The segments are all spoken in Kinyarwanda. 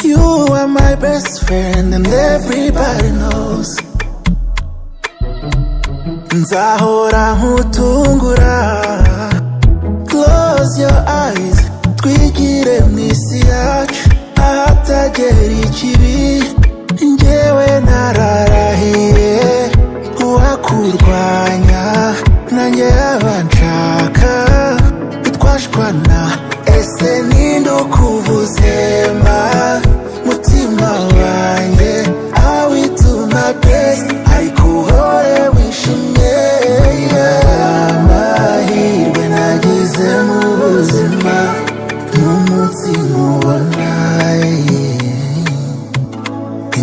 You are my best friend and everybody knows. Nzahora nkutungura. Close your eyes, twigire mwisi yacu ahatagera ikibi. Njyewe nararahiye uwakurwanya nanjye abanshaka. Twashwana ese ninde ukuvuzema mutima wanjye. I will do my best ariko uhore wishimye. Amahirwe nagize mu buzima n'umunsi nkubona.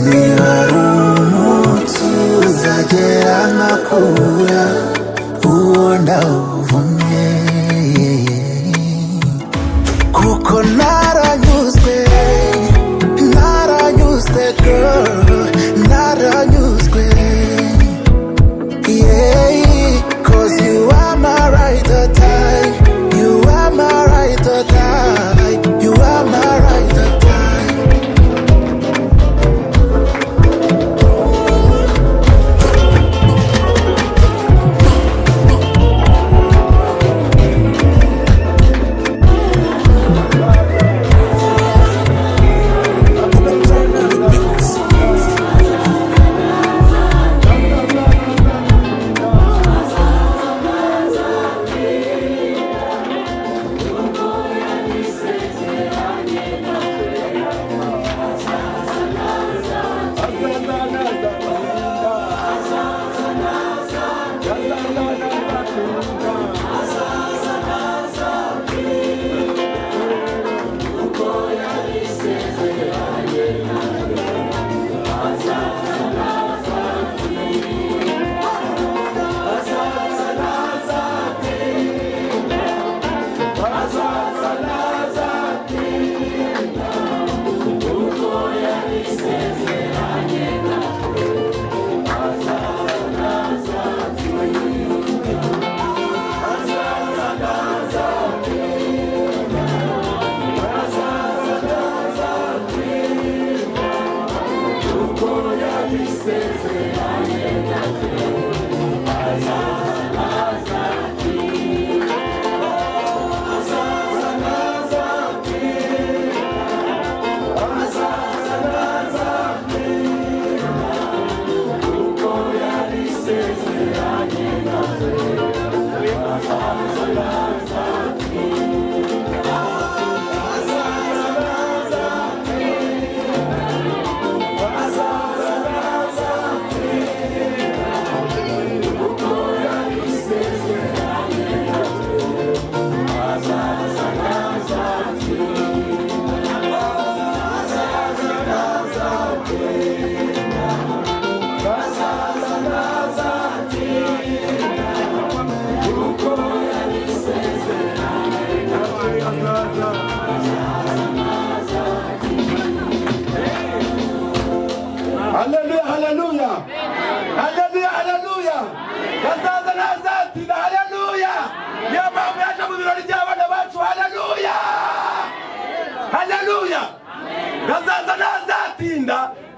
Niba ari umunsi uzagera nkakura uwo ndawuvumye. Kuko naranyuzwe girl, naranyuzwe. Yeah, cause you are my right or die. You are my right or die. You are my right or die.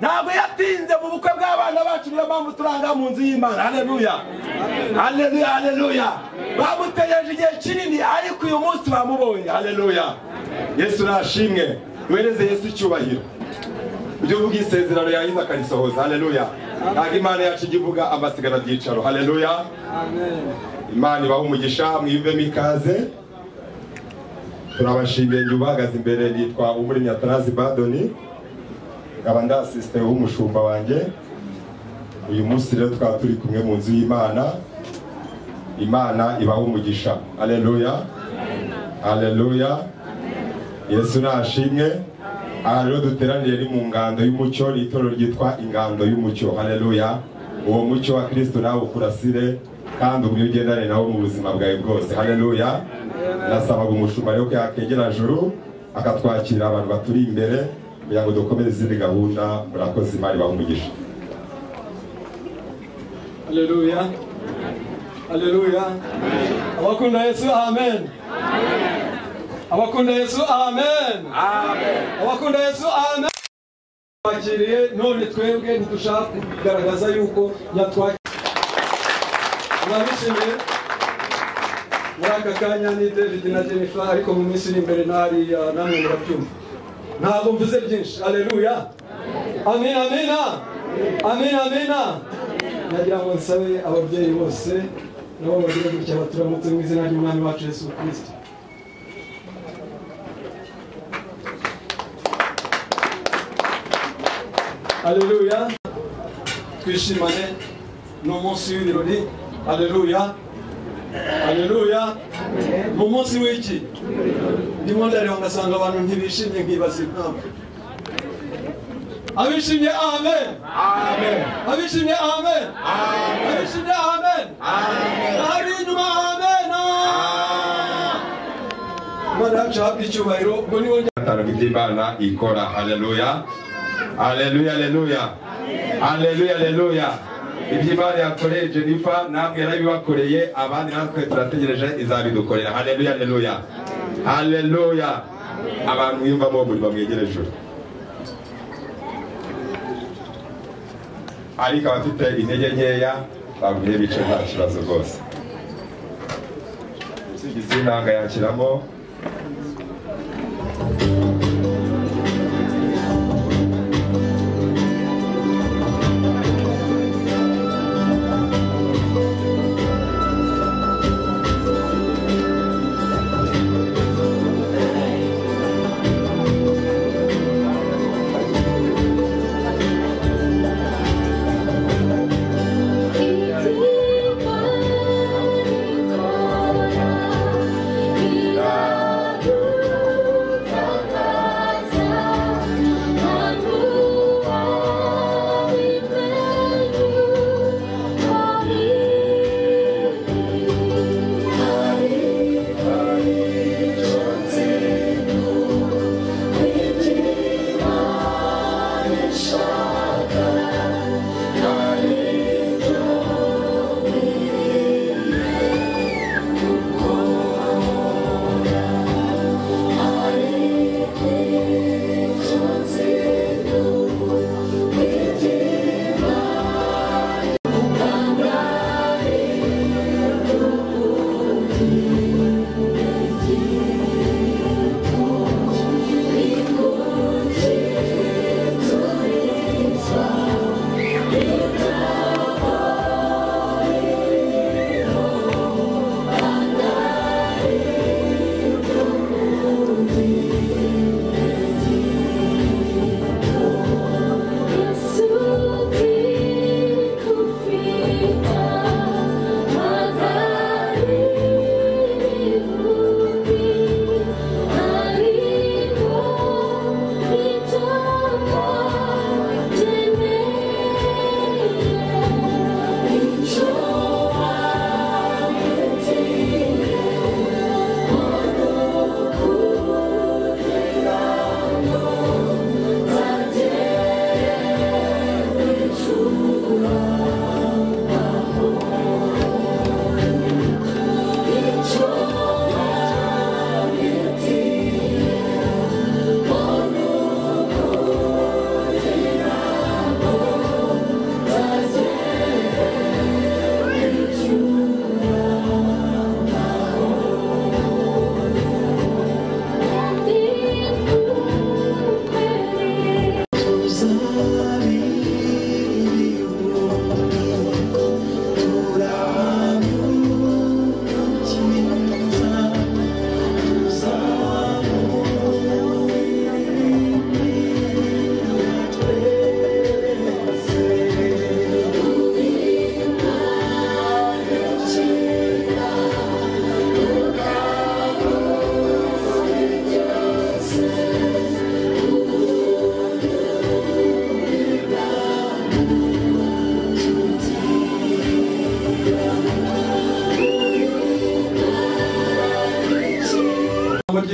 Ntabwo yatinze mu bukwe bw'abana bacu, niyo mpamvu turanga mu nzu y'Imana. Haleluya, haleluya, haleluya. Bamutegereje igihe kinini ariko uyu munsi bamubonye. Haleluya, Yesu nashimwe. Duhereze Yesu icyubahiro. Ibyo uvuga isezerano yahize akarisohoza. Haleluya. Ntabwo Imana yacu igivuga amasigara byicaro. Haleluya, amen. Imana ibahe umugisha, mwiyumvemo ikaze. Turabashimiye. Njye ubahagaze imbere nitwa Umuremyi Atanazi Badoni, nkaba ndasisite w'umushumba wanjye. Uyu munsi rero twaba turi kumwe mu nzu y'Imana. Imana ibahe umugisha. Haleluya, haleluya. Yesu nashimwe. Aha rero duteraniye ni mu ngando y'umucyo, ni itorero ryitwa ingando y'umucyo. Haleluya. Uwo mucyo wa Kristo nawe ukurasire kandi ubwo ugendane nawo mu buzima bwawe bwose. Haleluya. Nasabaga umushumba rero ko yakegera juru akatwakira abantu baturi imbere kugira ngo dukomeze izindi gahunda. Murakoze, Imana ibahe umugisha. Haleluya, haleluya. Abakunda Yesu, amen. Abakunda Yesu amen. Amen. Abakunda Yesu amen. Bakiriye none twebwe ntidushaka kugaragaza yuko yatwakiriye. Nabishimiye muri aka kanya ni David na Jennifer ariko mu minsi iri imbere nari namwe murabyumva. Ntabwo mvuze byinshi. Haleluya. Amen amen. Amen amen. Nagira ngo nsabe ababyeyi bose nabo bagira gutya baturamutse mu izina ry'Umwami wacu Yesu Kristo. Haleluya. Twishimane no munsi w'ibirori. Haleluya. Haleluya. Mu munsi w'iki? Ndimo ndareba ngasanga abantu ntibishimye nkibaza impamvu. Abishimye amen. Amen. Abishimye amen. Amen. Abishimye amen. Amen. Hari inyuma amen. Mana chapi icyubahiro ngo ni wongera atanu by'Imana ikora. Haleluya. Haleluya, haleluya. Haleluya, haleluya. Iby'Imana yakoreye Jennifer namwe yarabibakoreye abandi natwe turategereje izabidukorera. Haleluya, haleluya. Haleluya. Abantu yumvamo muri bamwegereje. Ariko abafite intege nkeya bavuye bice nta kibazo rwose. Sigize intanga yakiramo.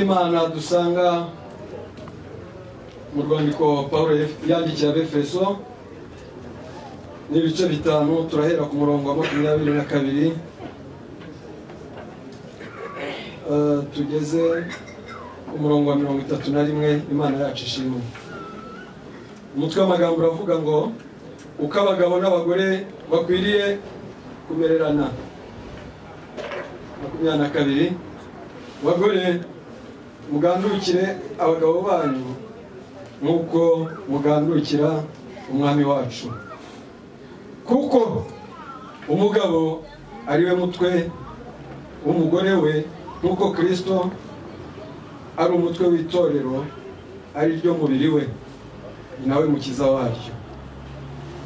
Imana dusanga mu rwandiko Paulo yandikiye Abefeso n'ibice 5 turahera ku murongo wa 22 tugeze umurongo wa 31 Imana yacu ishimwe. Umutwe w'amagambo uravuga ngo uko abagabo n'abagore bakwiriye kumererana. 22 bagore mugandukire abagabo banyu nkuko mugandukira umwami wacu, kuko umugabo ari we mutwe w'umugore we, nkuko Kristo ari umutwe w'itorero, ari ryo mubiri we, nawe mukiza waryo.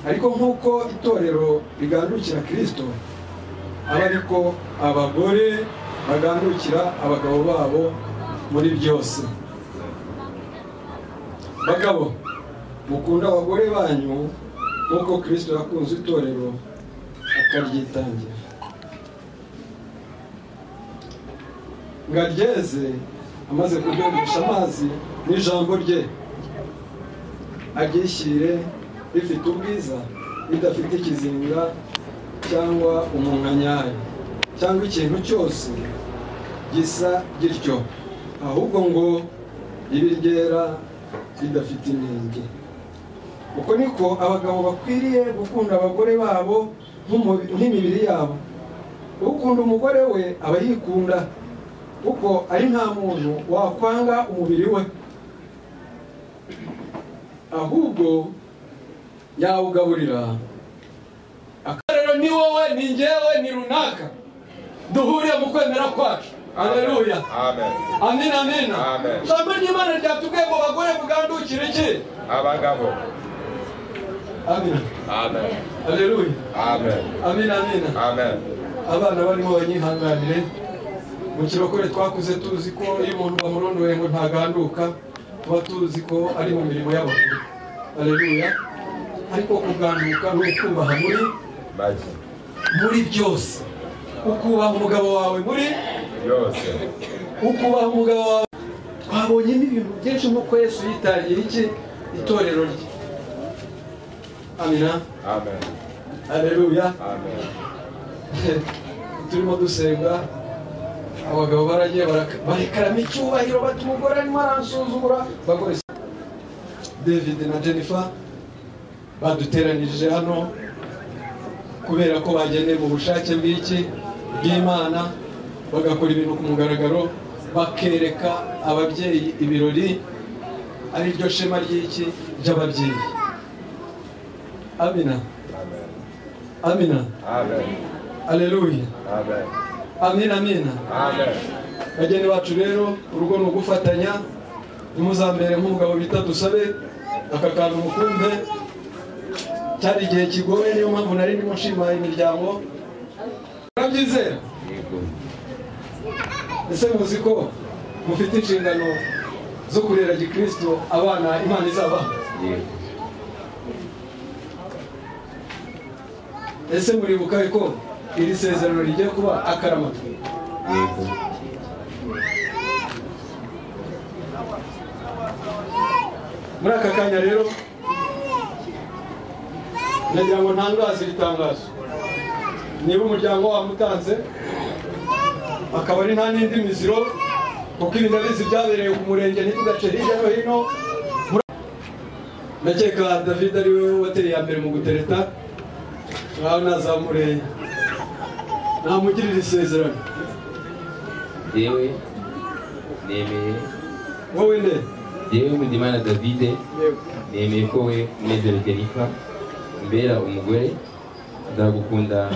Ariko nkuko itorero rigandukira Kristo, ariko abagore bagandukira abagabo babo muri byose. Bagabo mukunda abagore banyu nkuko Kristo yakunze itorero akaryitangira, ngaryeze amaze kuryogesha amazi n'ijambo rye, aryishyire rifite ubwiza, ridafite ikizinga cyangwa umunkanyari cyangwa ikintu cyose gisa gityo, ahubwo ngo ribe ryera ridafite inenge. Uko niko abagabo bakwiriye gukunda abagore babo nk'imibiri yabo. Ukunda umugore we aba yikunda, kuko ari nta muntu wakwanga umubiri we, ahubwo yawugaburira. Akarero ni wowe, ni njyewe, ni runaka, duhuriye mu kwemera kwacu. Haleluya, amen, amen, amen, amen. Jambo ry'Imana ryatubwiye ngo bagore mugandukire iki? Abagabo. Amen, amen, haleluya, amen, amen, amen, amen. Abana barimo banyihanganire, mu kirokore twakuze tuzi ko iyo umuntu bamurondoye ngo ntaganduka, tuba tuzi ko ari mu mirimo y'abagore. Haleluya. Ariko kuganduka ni ukubaha muri byose. Ukubaha umugabo wawe muri byose, ukubaha umugabo wawe. Twabonye n'ibintu byinshi nk'uko Yesu yitangiye iki itorero rye. Amina, amen, haleluya, amen. Turimo dusenga, abagabo baragiye barekaramo icyubahiro, bati umugore arimo aransuzugura. Bagore David na Jennifer baduteranirije hano kubera ko bageneye mu bushake bw'Imana, bagakora ibintu ku mugaragaro, bakereka ababyeyi ibirori ari ryo shema ry'ababyeyi. Amina, amina, amen, haleluya, amen, amen, amen, amen. Bageni bacu rero, urugo ni ugufatanya. Nimuzambere nk'umugabo bita dusabe, aka kantu mukumve. Cyari igihe kigoye, niyo mpamvu nari ndimo nshima imiryango. Murabyizera? Ese muzi ko mufite inshingano zo kurera gikristo abana Imana izabaha? Ese muribuka ko iri sezerano rigiye kuba akaramata? Muri aka kanya rero nagira ngo ntangaze itangazo. Niba umuryango wamutanze akaba ari nta n'indi miziro, kuko ibintu byabereye ku murenge ntitugace hirya no hino. Ndakeka David ari we wateye ya mbere mu gutereta. Ngaho nazamure namugirira isezerano. Yewe nemeye. Wowe nde? Yewe Mudimana David, nemeye ko we Munezero Jennifer mbera umugore, ndagukunda,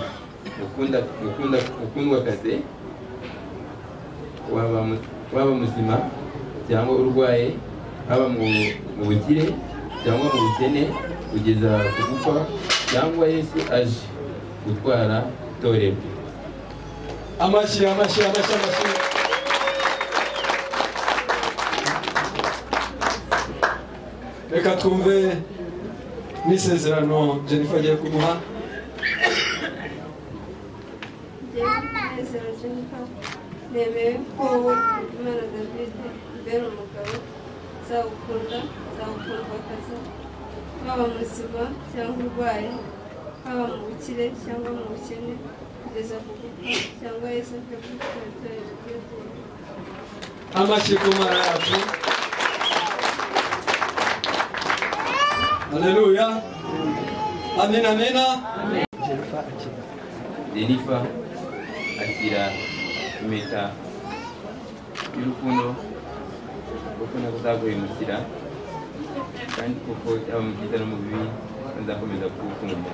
ukundwa kaze, waba muzima cyangwa urwaye, haba mu bukire cyangwa mu bukene, kugeza ku gupfa, cyangwa Yesu aje gutwara itorero. Amashyi. Reka twumve n'isezerano Jennifer agiye kumuha. Jennifer, nemeye ko Imana David mbere umugabo, zawukundwakaza, haba muzima cyangwa urwaye, haba mu bukire cyangwa mu bukene, kugeza ku gupfa, cyangwa Yesu aje gutwara itorero ry'Imana. amashyi ku Mana yacu. Haleluya. Amen, amen. Jennifer akira impeta y'urukundo kuko nakuzaguhemukira kandi kuko yaba mu byiza no mu bibi nzakomeza kugukunda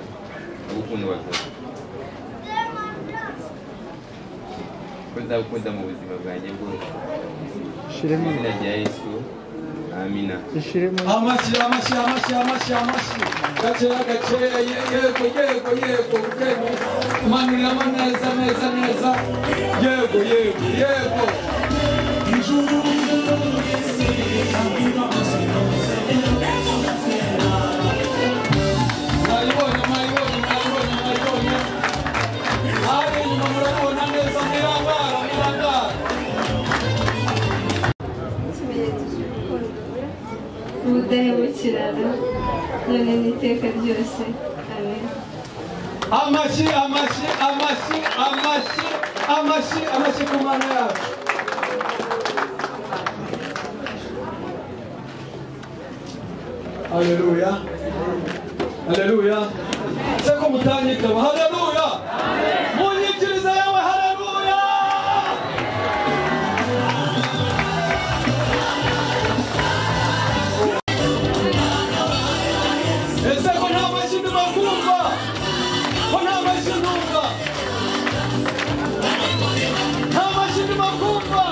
agukunda wakoze ko nzagukunda mu buzima bwanjye bwose mu izina rya Yesu amina. Amashyi gakeya yego ukemi umanuramo neza yego ijuru ari inyuma murabona neza mirangara ikimenyetso cy'urukundo ubudahemukirana none n'iteka ryose. Amen. Amashyi ku Mana yacu. Haleluya. Seko mutanyitaba. Haleluya. Munyikiriza yawe. Haleluya. Ese ko nta mashyi ndumva. Ko nta mashyi ndumva. Nta mashyi ndumva.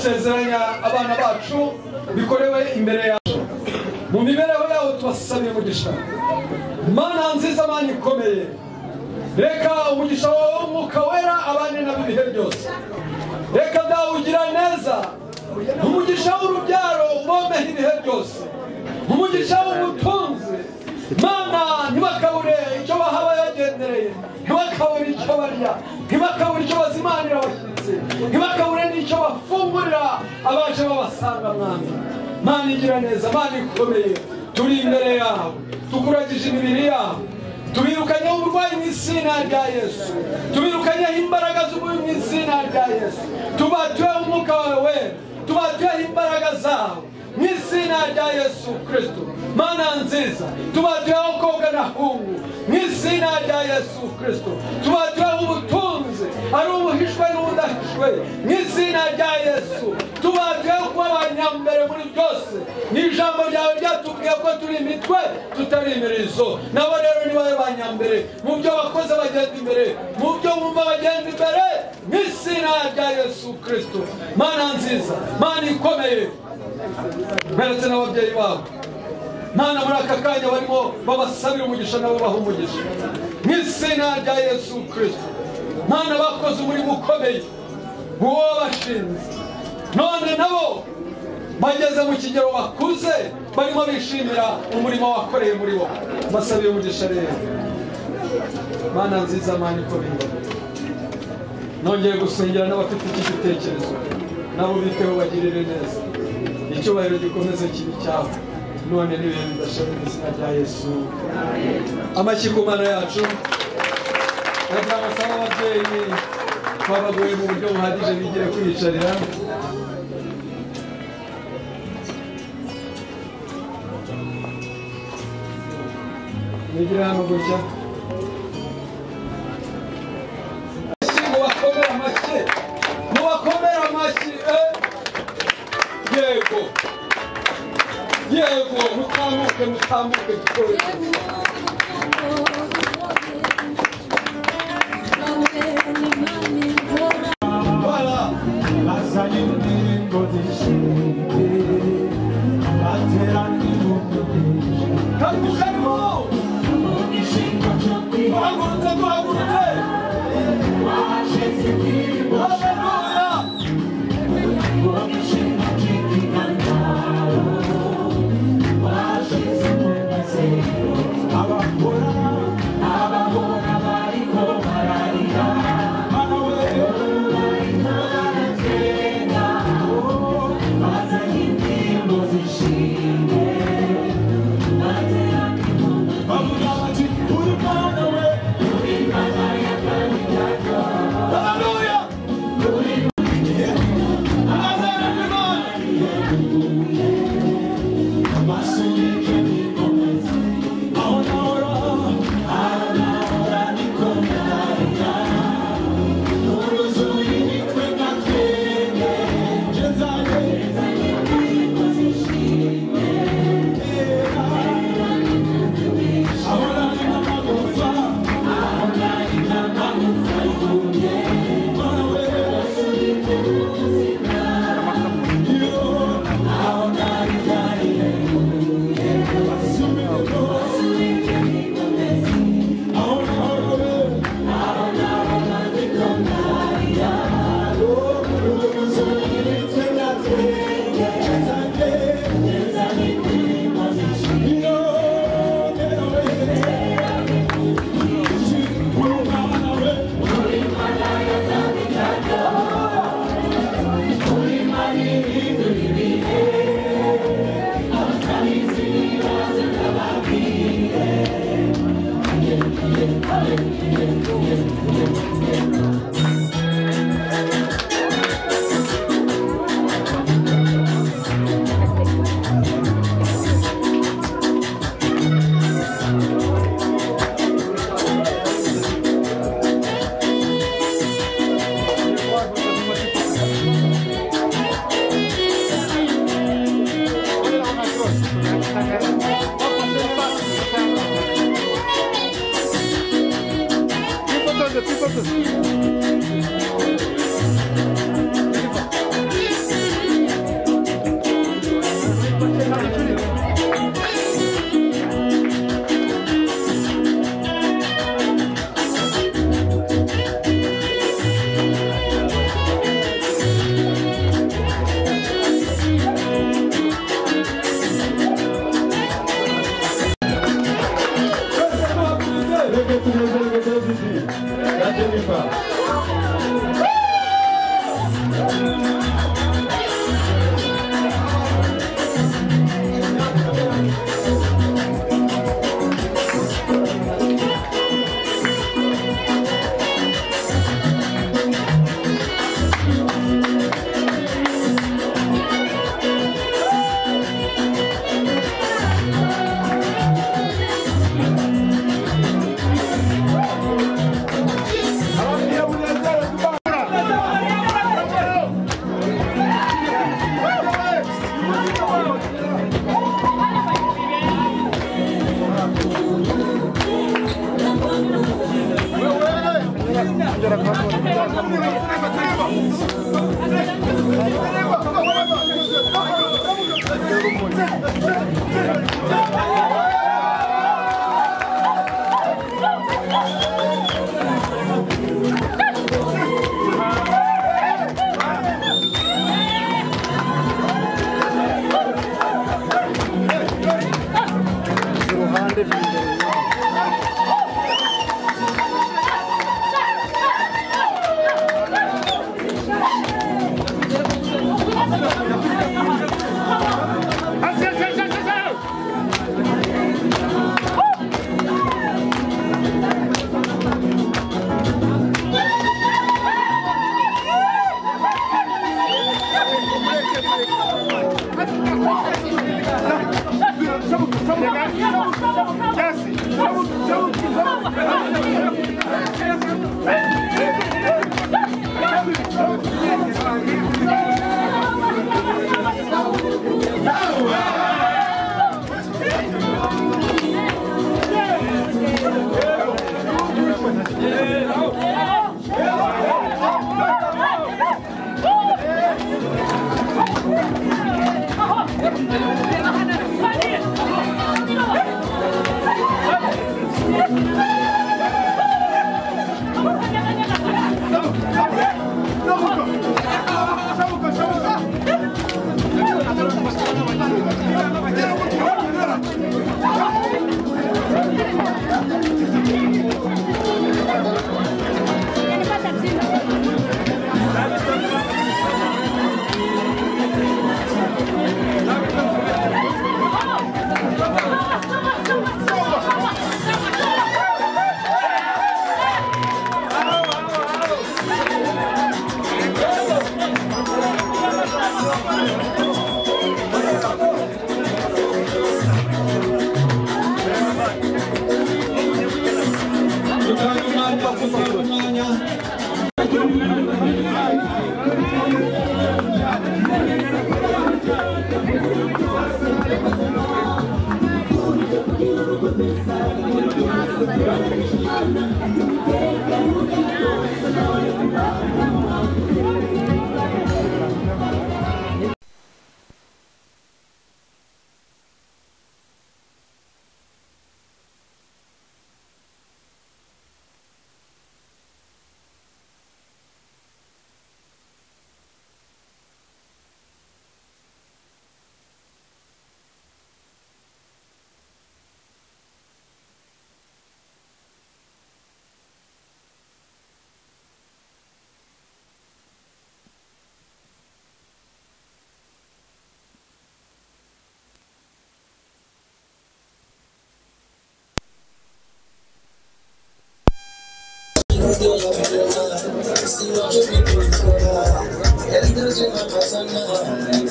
Sezeranya abana bacu bikorewe imbere yacu mu mibereho yawo twasabiye umugisha. Mana nziza, Mana ikomeye, reka umugisha wawe w'Umwuka Wera abane na bibihe byose. Reka dawe ugira neza, umugisha w'urubyaro ubomeho ibihe byose, umugisha w'ubutunzi. Mana ntibakabure icyo bahaba yagendereye, ntibakabure icyo barya, ntibakabure icyo bazimanira abashyitsi, ntibakabure n'icyo bafungurira abaje babasanga. Mana igira neza, Mana ikomeye, turi imbere yawe, tukuragije imibiri yawe, tubirukanyeho uburwayi mu izina rya Yesu, tubirukanyeho imbaraga z'ububi mu izina rya Yesu, tubatuyeho umwuka wawe wera, tubatuyeho imbaraga zawe mu izina rya Yesu Kristo. Mana nziza, tubatuyeho koga na hungu mu izina rya Yesu Kristo, tubatuyeho ubutunzi ari ubuhishwe n'ubudahishwe mu izina rya Yesu, tubatuyeho kuba abanyambere muri byose. Ni ijambo ryawe ryatubwiye ko turi imitwe tutari imirizo. Nabo rero ni babe banyambere mu byo bakoze, bagenda imbere mu byo bumva, bagenda imbere mu izina rya Yesu Kristo. Mana nziza, Mana ikomeye, mperetse n'ababyeyi babo, Mana muri aka kanya barimo babasabira umugisha nabo baha umugisha mu izina rya Yesu Kristo. Mana bakoze umurimo ukomeye uwo wabashinze, none nabo bageze mu kigero bakuze barimo bishimira umurimo wakoreye muri bo. Basabira umugisha rero, Mana nziza, Mana ikomeye, nongeye gusengera n'abafite iki gitekerezo, nabo biteho bagirire neza, icyubahiro gikomeze kibi cyawe none n'ibihe bidashira mu izina rya Yesu. Amashyi ku Mana yacu. Reka basaba ababyeyi babagoye mu buryo buhagije bigire kwiyicarira. Nigire hano gutya. Mubakomere amashyi. Yego, mutambuke dukore. Tuhagurutse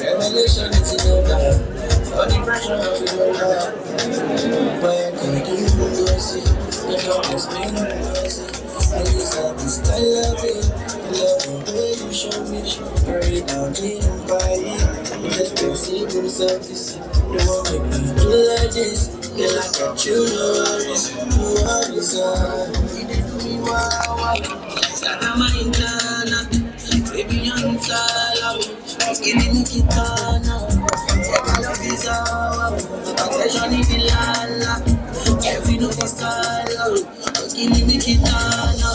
Revelation is in your life. All the pressure of your life. But I can't give you mercy. You don't explain mercy. And you said this style of it. Love the way you show me. Bury down in body. You just don't see themselves. You won't make me do like this. Girl, I got you, no worries. No worries, you did do me wow. Start my intana. Baby, I'm tired. Killing me kitana. Take my love is all. Attention is the lala. Every no is style. Killing me kitana.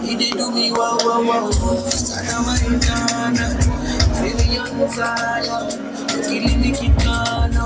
He did do me wow wow wow. Start my intana. Baby, I'm tired. Killing me kitana.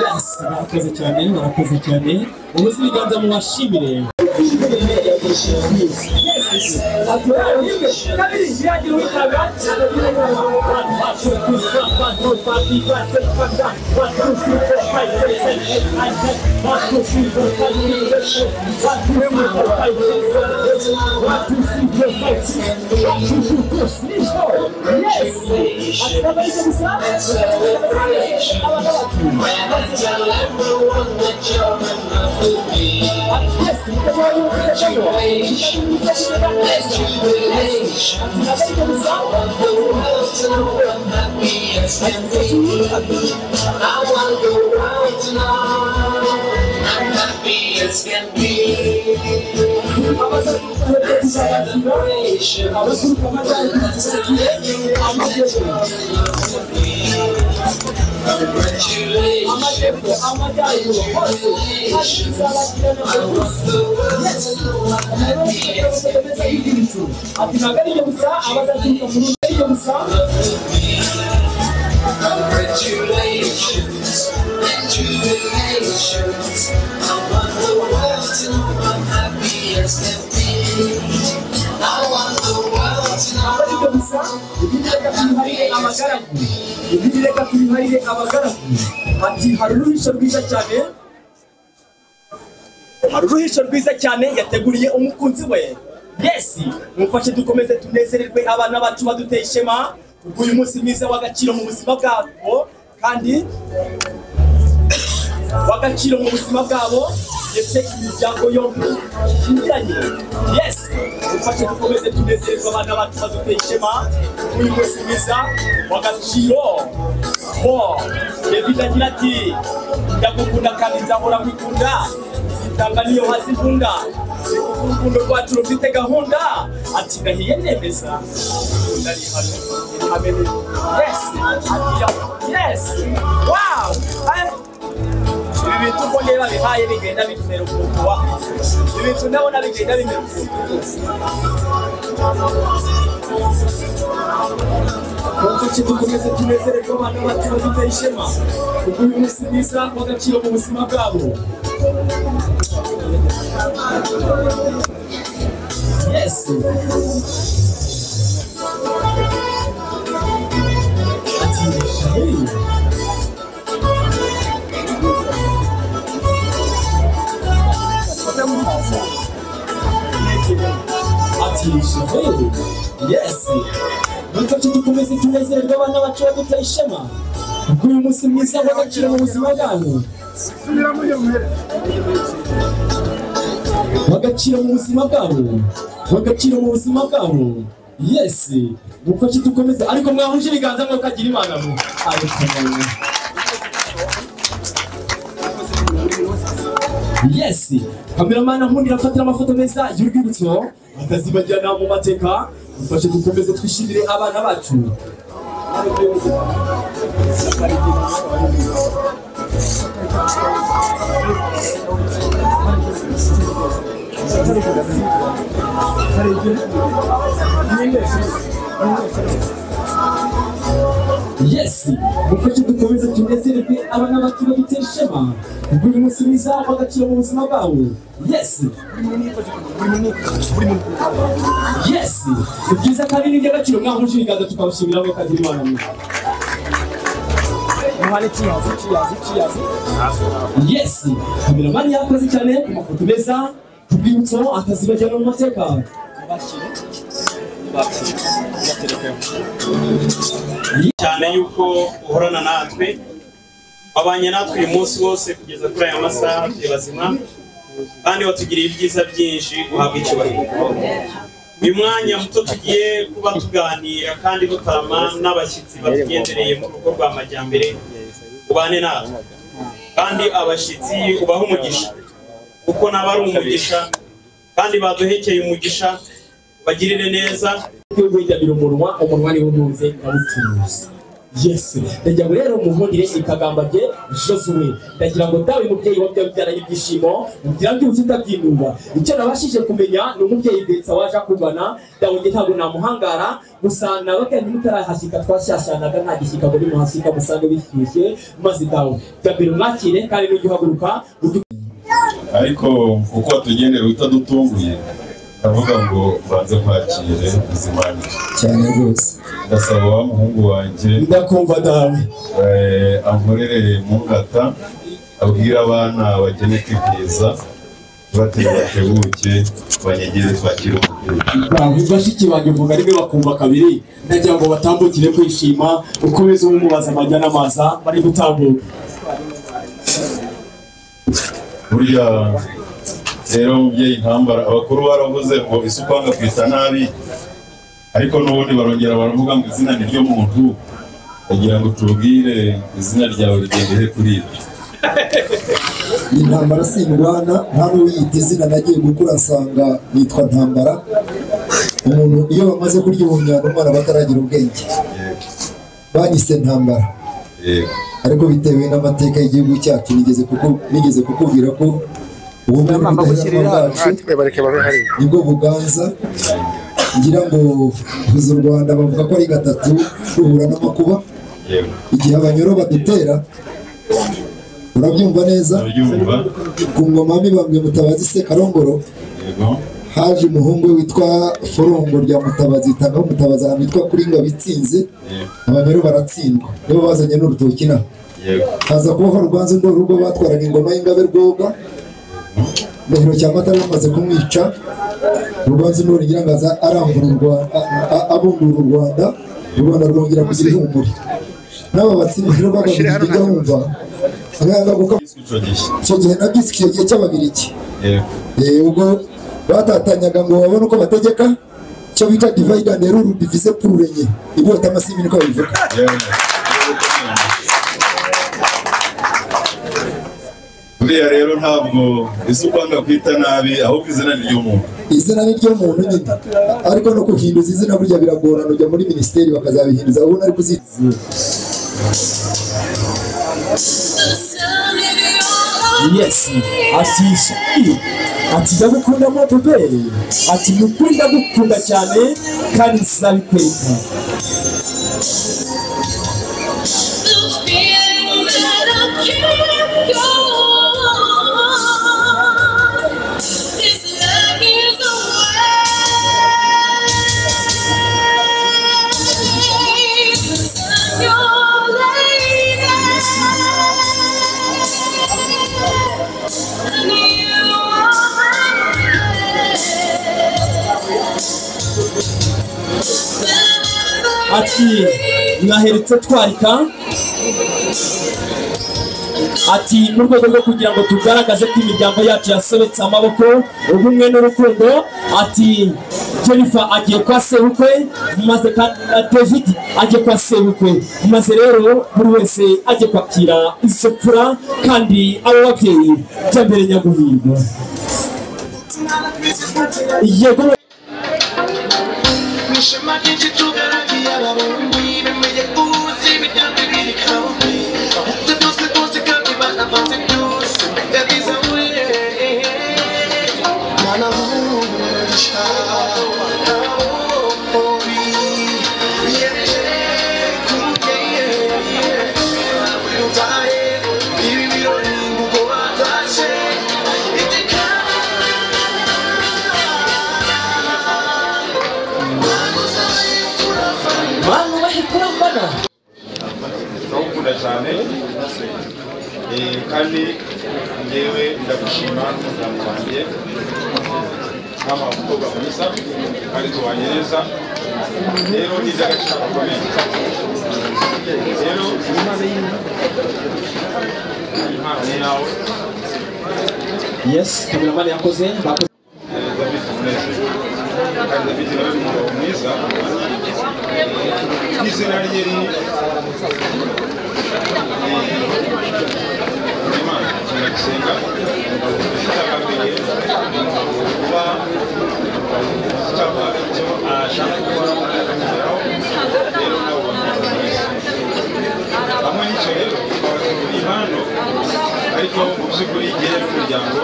Yes, barakoze cyane ubuzi biganza mu bashimire Haruruhisho rwiza cyane yateguriye umukunzi we. Yes, mufashe dukomeze tunezererwe abana bacu baduteye ishema uyu munsi mwiza w'agaciro mu buzima bwabo kandi w'agaciro mu buzima bwabo ndetse imiryango yombi ishingiranye. Yes, mufashe dukomeze tunezererwe abana bacu baduteye ishema uyu munsi mwiza w'agaciro. David agira ati ndagukunda kandi nzahora kwikunda sitanga niyo hasi nkunda urukundo rwacu rufite gahunda ati gahiye nemeza ndari hano amene. Yes, wow, ibi bintu ko ndeba bihaye bigenda bitera ukuntu wa ibi bintu ndabona bigenda bimera Kuki dukomeze tunezererwe abana bacu baduteye ishema kuko uyu munsi mwiza w'agaciro mu buzima bwabo. Yes, yes, mufashe dukomeze tunezererwe abana bacu baduteye ishema kuko uyu munsi mwiza w'agaciro mu buzima bwabo. W'agaciro mu buzima bwabo, w'agaciro mu buzima bwabo. Yes, mufashe dukomeze ariko mwahuje ibiganza mwe kagira Imana mu Yes, kameramana nkundira afatira amafoto meza y'urwibutso atazibagirana mu mateka. Mufashe dukomeze twishimire abana bacu. Yes, mufashe dukomeze tunezererwe abana bacu baduteye ishema kuko uyu munsi mwiza w'agaciro mu buzima bwabo. Yes, yes, ni byiza kandi ni iby'agaciro mwahuje ibiganza tukabashimira mwe kagira Imana mwe. Yes, kameramani yakoze cyane ku mafoto meza kubwibutso atazibagirana mu mateka. cyane yuko uhorana natwe wabanye natwe uyu munsi wose kugeza kuri aya masaha turi bazima kandi watugiriye ibyiza byinshi uhabwa icyubahiro. uyu mwanya muto tugiye kuba tuganira kandi dutarama n'abashyitsi batugendereye mu rugo rwa Majyambere ubane natwe kandi abashyitsi ubahe umugisha kuko nabo ari umugisha kandi baduhekeye umugisha bagirire neza. Kwigwira umunwa ni w'umuze n'abucuruzi. Yes, ndagira rero muvundire ikagambage Josué. Ndagira ngo dawe mubyeyi wabyaye byaranye ibyishimo ugira ngo utitabyinduba. Icyo nabashije kumenya ni umubyeyi Betsa waje kugana dawe ntabwo namuhangara gusa nawe kandi mutarahasika twashyashyanaga nta gishyika muri muhasika musange bishyushye maze dawe gabiro mwakire kandi n'ugihaguruka ariko uko tugendera utadutunguye avuga ngo banze kwakire izimana cyane rwose. ndasaba wa muhungu wanjye ndakumva dawe ankorere mu ngata abwira abana bagene kwipiza batera batebuke banyegere twakire umubyeyi. bashiki banjye mvuga rimwe bakumva kabiri, ndagira ngo batambukire kwishima ukomeze umubaza amajya n'amaza bari gutambuka. burya rero umubyeyi intambara abakuru baravuze ngo isupanga kwita nabi, ariko n'ubundi barongera baravuga ngo izina ni ryo muntu. bagira ngo tubwire izina ryawe rigende he kuri ibyo. Intambara sindwana, nta n'uwiyita izina. nagiye gukura nsanga nitwa Ntambara. umuntu iyo bamaze kurya ubunyana umwana bataragira ubwenge banyise Ntambara. ariko bitewe n'amateka y'igihugu cyacu nigeze kukubwira ko ubumwe n'ubudaheranwa bwacu nibwo buganza. ngira ngo vuza u Rwanda bavuga ko ari gatatu ruhura n'amakuba. igihe abanyoro badutera, urabyumva neza, ku ngoma Mibambwe Mutabazi Sekarongoro haje umuhungu witwa Forongo rya Mutabazi, itangaho Mutabazi ahantu witwa kuri Ngabitsinze. abanyoro baratsindwa, nibo bazanye n'urutoki naho haza kubaho Ruganzu Ndori ubwo batwaraga ingoma y'Ingabe Rwoga. Ndahiro Cyamatara bamaze kumwica, Ruganzu Ndori ngira ngo aza arambura abundura u Rwanda rwongera kugira ihumure. n'aba batsinda rero bababiri bijya wumva icyo gihe nabyise icyo gihe cy'Ababirigi. ubwo batatanyaga ngo babone uko bategeka, icyo bita divide and rule, divise pour régner. ibota amasimi niko bivuga. buriya rero ntabwo isupanga kwita nabi, ahubwo izina ni ryo muntu. izina ni ryo muntu nyine, ariko no kuhinduza izina burya biragorana. ujya muri minisiteri bakazabihinduza, ubona ari kuzihinduza. Yes, ati ndagukunda mo bebe, ati nukuri ndagukunda cyane kandi nzabikwereka. Ati mwaheretse twarika, ati mu rwego rwo kugira ngo tugaragaze ko imiryango yacu yasobetse amaboko, ubumwe n'urukundo. ati Jennifer agiye kwa sebukwe, maze David agiye kwa sebukwe, maze rero buri wese agiye kwakira izo pfura, kandi abo babyeyi jya mbere nyaguhirwa. yego cyane kandi ngewe ndagushima umudamu wanjye kama umukobwa mwiza kandi tubanye neza, rero ni iby'agaciro gakomeye. rero impano ni yawe. Yes, kameramani yakoze David Munezero, kandi David nawe ni umugabo mwiza, izina rye ni Imana kiragisenga, kitagambiriye kuba cyangwa icyo ashaka gukora akakigeraho. rero nabo hamwe n'icyo rero impano, ariko mu by'ukuri igihe n'umuryango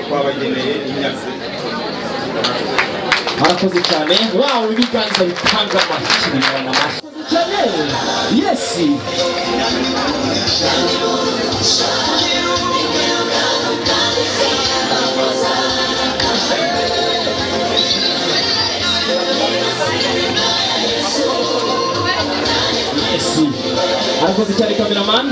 twabageneye imyaka. Marakoze cyane. Wow, ibiganza bitanga amashyi cyane. Yes. arakoze cyane cameraman